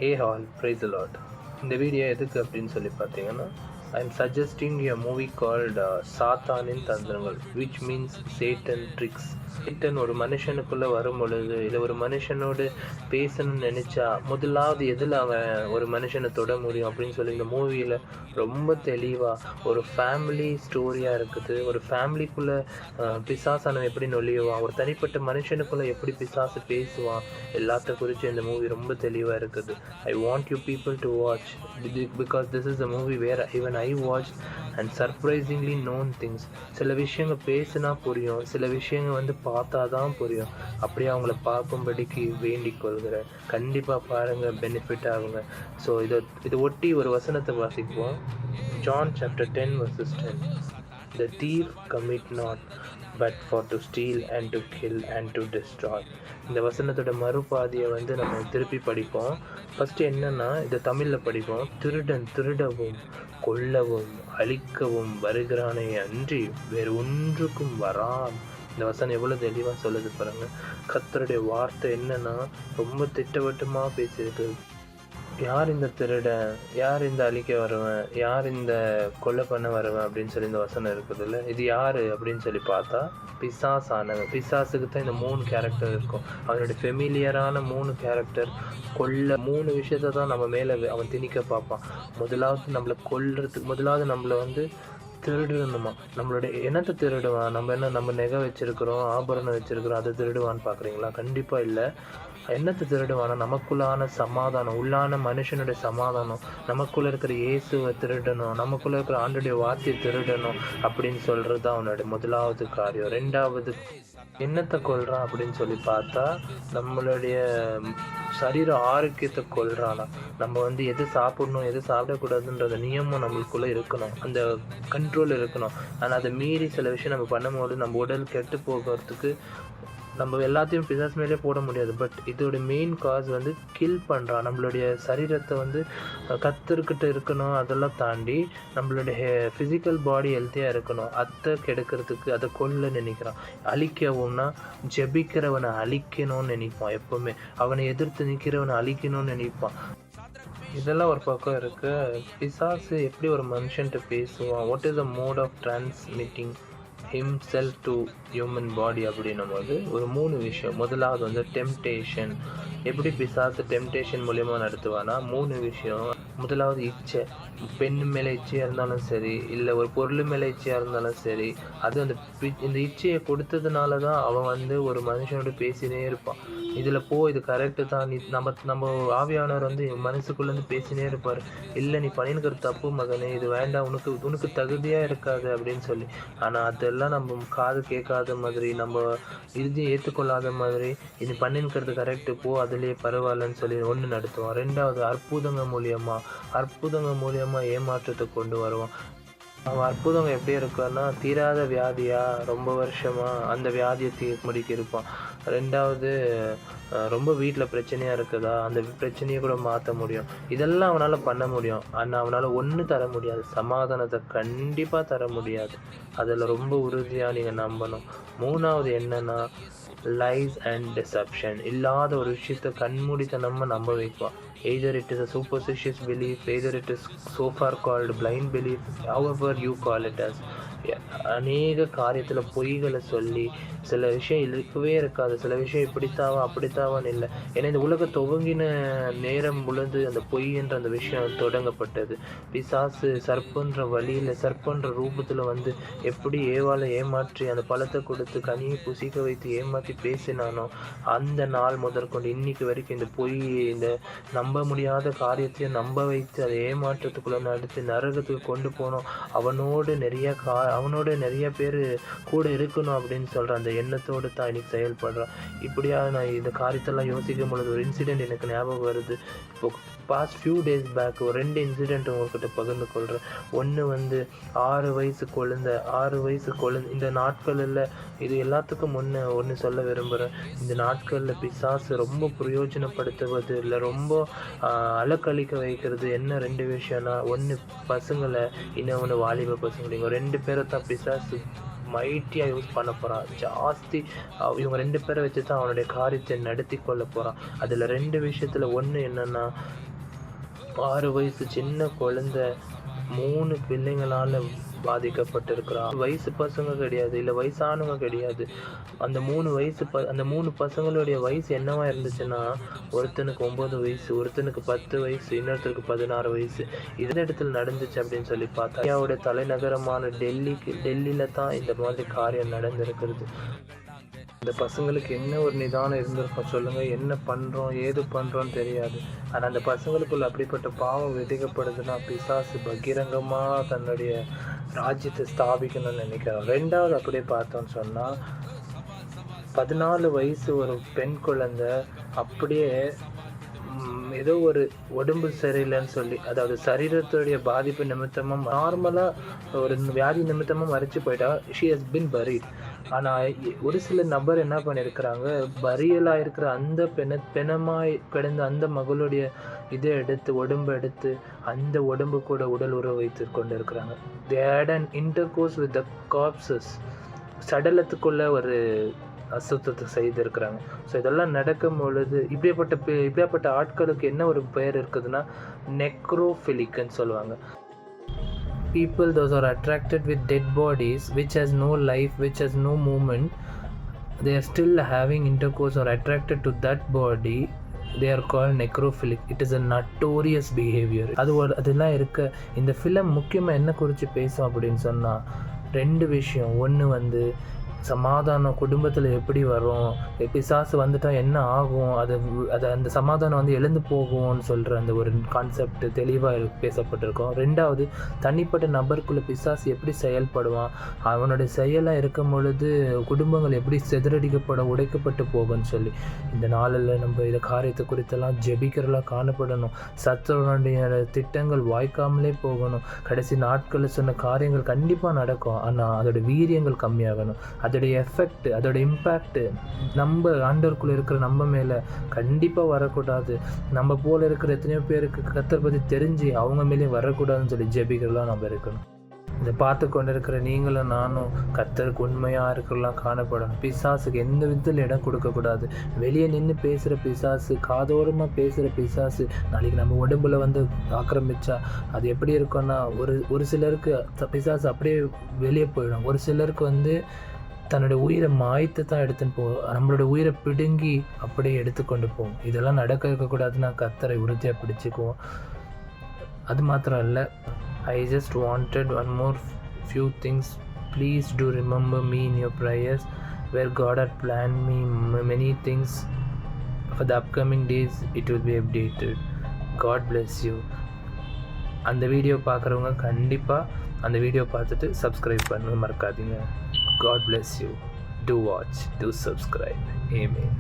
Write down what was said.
ஏ hall price lot. இந்த video எதுக்கு அப்படின்னு சொல்லி பார்த்தீங்கன்னா, I am suggesting a movie called சாத்தானின் தந்திரங்கள், which means Satan tricks. Satan ஒரு மனுஷனுக்குள்ளே வரும் பொழுது, இல்லை ஒரு மனுஷனோடு பேசணும்னு நினச்சா முதலாவது எதில் அவன் ஒரு மனுஷனை தொட முடியும் அப்படின்னு சொல்லி இந்த மூவியில் ரொம்ப தெளிவாக ஒரு ஃபேமிலி ஸ்டோரியாக இருக்குது. ஒரு ஃபேமிலிக்குள்ளே பிசாசானவன் எப்படி நொழியுவான், ஒரு தனிப்பட்ட மனுஷனுக்குள்ளே எப்படி பிசாசு பேசுவான், எல்லாத்த குறித்து இந்த மூவி ரொம்ப தெளிவாக இருக்குது. I want you people to watch because this is a movie where even I watched and surprisingly known things. சில விஷயங்கள் பேசினா புரியும், சில விஷயங்கள் பார்த்தா தான் புரியும். அப்படியே அவங்கள பார்க்கும்படிக்கு வேண்டிக் கொள்கிறேன். கண்டிப்பாக பாருங்கள், பெனிஃபிட் ஆகுங்க. ஸோ இதை ஒட்டி ஒரு வசனத்தை வாசிப்போம். John chapter 10 verses 10. The thief commit not but for to steal and to kill and to destroy. இந்த வசனத்தோட மறுபாதியை நம்ம திருப்பி படிப்போம். ஃபஸ்ட்டு என்னென்னா, இதை தமிழில் படிப்போம். திருடன் திருடவும் கொல்லவும் அழிக்கவும் வருகிறானே அன்றி வேறு ஒன்றுக்கும் வரான். இந்த வசனம் எவ்வளோ தெளிவாக சொல்லுது பாருங்கள். கர்த்தருடைய வார்த்தை என்னென்னா ரொம்ப திட்டவட்டமாக பேசியிருக்கு. யார் இந்த திருடன், யார் இந்த அழிக்க வருவேன், யார் இந்த கொலை பண்ண வருவேன் அப்படின்னு சொல்லி இந்த வசனம் இருக்குது இல்லை. இது யார் அப்படின்னு சொல்லி பார்த்தா பிசாசானவன். பிசாசுக்கு தான் இந்த 3 கேரக்டர் இருக்கும். அவனுடைய ஃபெமிலியரான 3 கேரக்டர். கொல்ல 3 விஷயத்தை தான் நம்ம மேலே அவன் திணிக்க பார்ப்பான். முதலாவது நம்மளை கொல்றதுக்கு, முதலாவது நம்மளை திருடணுமா, நம்மளுடைய என்னத்தை திருடுவான். நம்ம நகை வச்சுருக்கிறோம், ஆபரணம் வச்சுருக்கிறோம், அதை திருடுவான்னு பார்க்குறீங்களா? கண்டிப்பாக இல்லை. என்னத்தை திருடுவானா, நமக்குள்ளான சமாதானம், உள்ளான மனுஷனுடைய சமாதானம், நமக்குள்ளே இருக்கிற இயேசுவை திருடணும், நமக்குள்ளே இருக்கிற ஆண்டுடைய வார்த்தையை திருடணும் அப்படின்னு சொல்கிறது தான் அவனுடைய முதலாவது காரியம். 2வது என்னத்தை கொள்றான் அப்படின்னு சொல்லி பார்த்தா நம்மளுடைய சரீர ஆரோக்கியத்தை கொள்றானா. நம்ம எது சாப்பிடணும் எது சாப்பிடக்கூடாதுன்ற நியமம் நம்மளுக்குள்ளே இருக்கணும், அந்த கண்ட்ரோல் இருக்கணும். ஆனால் அதை மீறி சில விஷயம் நம்ம பண்ணும்போது நம்ம உடல் கெட்டு போகிறதுக்கு நம்ம எல்லாத்தையும் பிசாசு மேலே போட முடியாது. பட் இதோட மெயின் காஸ் கில் பண்ணுறான். நம்மளுடைய சரீரத்தை கத்திருக்கிட்ட இருக்கணும், அதெல்லாம் தாண்டி நம்மளுடைய ஃபிசிக்கல் பாடி ஹெல்த்தியாக இருக்கணும். அதை கெடுக்கிறதுக்கு அதை கொல்ல நினைக்கிறான். அழிக்கவும்னா ஜெபிக்கிறவனை அழிக்கணும்னு நினைப்பான். எப்போவுமே அவனை எதிர்த்து நிற்கிறவனை அழிக்கணும்னு நினைப்பான். இதெல்லாம் ஒரு பக்கம் இருக்குது. பிசாசு எப்படி ஒரு மனுஷன்ட்டு பேசுவான், what is the mode of transmitting himself to human body அப்படின்னும் போது ஒரு 3 விஷயம். முதலாவது டெம்டேஷன். எப்படி பிசாசு டெம்டேஷன் மூலயமா நடத்துவானா 3 விஷயம். முதலாவது இச்சை. பெண் மேலே இச்சையாக இருந்தாலும் சரி, இல்லை ஒரு பொருள் மேலே இச்சையாக இருந்தாலும் சரி, அது இந்த இச்சையை கொடுத்ததுனால தான் அவன் ஒரு மனுஷனோட பேசினே இருப்பான். இதில் இது கரெக்டு தான், நீ நம்ம ஆவியானவர் மனசுக்குள்ளேருந்து பேசினே இருப்பார். இல்லை, நீ பண்ணினுக்கிற தப்பு மகனே, இது வேண்டாம், உனக்கு தகுதியாக இருக்காது அப்படின்னு சொல்லி. ஆனால் அதெல்லாம் நம்ம காது கேட்காத மாதிரி, நம்ம இறுதியை ஏற்றுக்கொள்ளாத மாதிரி, இது பண்ணினுக்கிறது கரெக்டு போ, அதுலேயே பரவாயில்லன்னு சொல்லி ஒன்று நடத்துவான். 2வது அற்புதங்க மூலியமாக ஏமாற்றத்தை கொண்டு வருவான். அவன் அற்புதம் எப்படி இருக்குன்னா, தீராத வியாதியாக ரொம்ப வருஷமாக அந்த வியாதியை முடிக்க இருப்பான். 2வது ரொம்ப வீட்டில் பிரச்சனையாக இருக்குதா, அந்த பிரச்சனையை கூட மாற்ற முடியும். இதெல்லாம் அவனால் பண்ண முடியும். ஆனால் அவனால் ஒன்றும் தர முடியாது. சமாதானத்தை கண்டிப்பாக தர முடியாது. அதில் ரொம்ப உறுதியாக நீங்கள் நம்பணும். 3வது என்னென்னா, லைஸ் அண்ட் டிசப்ஷன். இல்லாத ஒரு விஷயத்தை கண்மூடித்தனமாக நம்ப வைப்பான். Either it is a superstitious belief, either it is so far called blind belief, however you call it as. அநேக காரியத்தில் பொய்களை சொல்லி சில விஷயம் இருக்கவே இருக்காது. சில விஷயம் இப்படித்தாவா அப்படித்தாவான்னு இல்லை. ஏன்னா இந்த உலக துவங்கின நேரம் பொழுது அந்த பொய் என்ற அந்த விஷயம் தொடங்கப்பட்டது. பிசாசு சர்ப்பன்ற வழியில், சர்ப்பன்ற ரூபத்தில் எப்படி ஏவாளை ஏமாற்றி அந்த பழத்தை கொடுத்து கனியை புசிக்க வைத்து ஏமாற்றி பேசினானோ, அந்த நாள் முதற்கொண்டு இன்னைக்கு வரைக்கும் இந்த பொய், இந்த நம்ப முடியாத காரியத்தையும் நம்ப வைத்து அதை ஏமாற்றத்துக்குள்ளே நடத்தி நரகத்துக்கு கொண்டு போனோம். அவனோட நிறைய பேர் கூட இருக்கணும் அப்படின்னு சொல்கிற அந்த எண்ணத்தோடு தான் இன்னைக்கு செயல்படுறான். இப்படியா நான் இந்த காரியத்தெல்லாம் யோசிக்கும் பொழுது ஒரு இன்சிடெண்ட் எனக்கு ஞாபகம் வருது. இப்போ பாஸ்ட் ஃபியூ டேஸ் பேக் ஒரு 2 இன்சிடெண்ட் உங்கள்கிட்ட பகிர்ந்து கொள்கிறேன். ஒன்று 6 வயசு குழந்தை. இந்த நாட்களில் இது எல்லாத்துக்கும் முன்னே ஒன்று சொல்ல விரும்புகிறேன். இந்த நாட்களில் பிசாசு ரொம்ப பிரயோஜனப்படுத்துவது இல்லை, ரொம்ப அலக்கழிக்க வைக்கிறது என்ன 2 விஷயம்னா, ஒன்று பசங்களை, இன்னொன்று வாலிப பசங்களை. 2 பேரை தான் பிசாசு மைட்டியாக யூஸ் பண்ண போகிறான். ஜாஸ்தி இவங்க 2 பேரை வச்சு தான் அவனுடைய காரியத்தை நடத்தி கொள்ள போகிறான். அதில் 2 விஷயத்தில் ஒன்று என்னென்னா, 6 வயசு சின்ன குழந்தை 3 பிள்ளைங்களால் பாதிக்கப்பட்டிருக்கிறான். வயசு பசங்க கிடையாது, இல்லை வயசானவங்க கிடையாது. அந்த 3 பசங்களுடைய வயசு என்னவா இருந்துச்சுன்னா, ஒருத்தனுக்கு 9 வயசு, ஒருத்தனுக்கு 10 வயசு, இன்னொருத்தருக்கு 16 வயசு. இந்த இடத்துல நடந்துச்சு அப்படின்னு சொல்லி பார்த்தா, இந்தியாவோட தலைநகரமான டெல்லியில் தான் இந்த மாதிரி காரியம் நடந்திருக்கிறது. இந்த பசங்களுக்கு என்ன ஒரு நிதானம் இருந்திருக்கும் சொல்லுங்கள்? என்ன பண்ணுறோம் ஏது பண்ணுறோன்னு தெரியாது. ஆனால் அந்த பசங்களுக்குள்ள அப்படிப்பட்ட பாவம் விதிக்கப்படுதுன்னா, பிசாசு பகிரங்கமாக தன்னுடைய ராஜ்யத்தை ஸ்தாபிக்கணும்னு நினைக்கிறான். 2வது அப்படியே பார்த்தோன்னு சொன்னால், 14 வயசு ஒரு பெண் குழந்தை அப்படியே ஏதோ ஒரு உடம்பு சரியில்லைன்னு சொல்லி, அதாவது சரீரத்துடைய பாதிப்பு நிமித்தமாக நார்மலாக ஒரு வியாதி நிமித்தமாக மறைச்சு போயிட்டா. She has been buried. ஆனால் ஒரு சில நபர் என்ன பண்ணியிருக்கிறாங்க, பரியலாக இருக்கிற அந்த பிணமாய் கிடந்த அந்த மகளுடைய இதை எடுத்து உடம்பை எடுத்து அந்த உடம்பு கூட உடல் உறவு வைத்து கொண்டு இருக்கிறாங்க. they had an intercourse with the corpses. சடலத்துக்குள்ள ஒரு அசுத்தத்தை செய்திருக்கிறாங்க. ஸோ இதெல்லாம் நடக்கும் பொழுது இப்படியாப்பட்ட ஆட்களுக்கு என்ன ஒரு பெயர் இருக்குதுன்னா, நெக்ரோஃபிலிக்னு சொல்லுவாங்க. People those are attracted with dead bodies which has no life, which has no movement, they are still having intercourse or attracted to that body, they are called necrophilic. It is a notorious behavior. அதெல்லாம் இருக்க இந்த film முக்கியமாக என்ன குறித்து பேசும் அப்படின்னு சொன்னால், 2 விஷயம். ஒன்று சமாதானம் குடும்பத்தில் எப்படி வரும், பிசாசு வந்துட்டால் என்ன ஆகும், அது அந்த சமாதானம் எழுந்து போகும்னு சொல்கிற அந்த ஒரு கான்செப்ட் தெளிவாக பேசப்பட்டிருக்கோம். 2வது, தனிப்பட்ட நபருக்குள்ள பிசாசு எப்படி செயல்படுவான், அவனுடைய செயலாக இருக்கும் பொழுது குடும்பங்கள் எப்படி உடைக்கப்பட்டு போகும்னு சொல்லி. இந்த நாளில் நம்ம இதை காரியத்தை குறித்தெல்லாம் ஜெபிக்கிறலாம் காணப்படணும். சத்துருடைய திட்டங்கள் வாய்க்காமலே போகணும். கடைசி நாட்களில் சொன்ன காரியங்கள் கண்டிப்பாக நடக்கும், ஆனால் அதோட வீரியங்கள் கம்மியாகணும். அதோடைய எஃபெக்ட், அதோட இம்பேக்ட் நம்ம ஆண்டவருக்குள்ளே இருக்கிற நம்ம மேலே கண்டிப்பாக வரக்கூடாது. நம்ம போல் இருக்கிற எத்தனையோ பேருக்கு கர்த்தரை பற்றி தெரிஞ்சு அவங்க மேலேயும் வரக்கூடாதுன்னு சொல்லி ஜெபிக்கிறலாம் நம்ம இருக்கணும். இதை பார்த்து கொண்டு இருக்கிற நீங்களும் நானும் கர்த்தருக்கு உண்மையாக இருக்கலாம் காணப்படணும். பிசாசுக்கு எந்த விதத்தில் இடம் கொடுக்கக்கூடாது. வெளியே நின்று பேசுகிற பிசாசு, காதோரமாக பேசுகிற பிசாசு நாளைக்கு நம்ம உடம்புல ஆக்கிரமிச்சா அது எப்படி இருக்கும்னா, ஒரு சிலருக்கு பிசாசு அப்படியே வெளியே போயிடும். ஒரு சிலருக்கு தன்னோட உயிரை மாய்த்து தான் எடுத்துன்னு போகும். நம்மளோட உயிரை பிடுங்கி அப்படியே எடுத்துக்கொண்டு போகும். இதெல்லாம் நடக்க இருக்கக்கூடாதுன்னா கர்த்தரை உறுதியாக பிடிச்சிக்குவோம். அது மாத்திரம் இல்லை, I just wanted one more few things. Please do remember me in your prayers, where God had planned me many things for the upcoming days. It will be updated. God bless you. அந்த video பார்க்குறவங்க கண்டிப்பாக அந்த video பார்த்துட்டு subscribe பண்ண மறக்காதீங்க. God bless you. Do watch, do subscribe. Amen.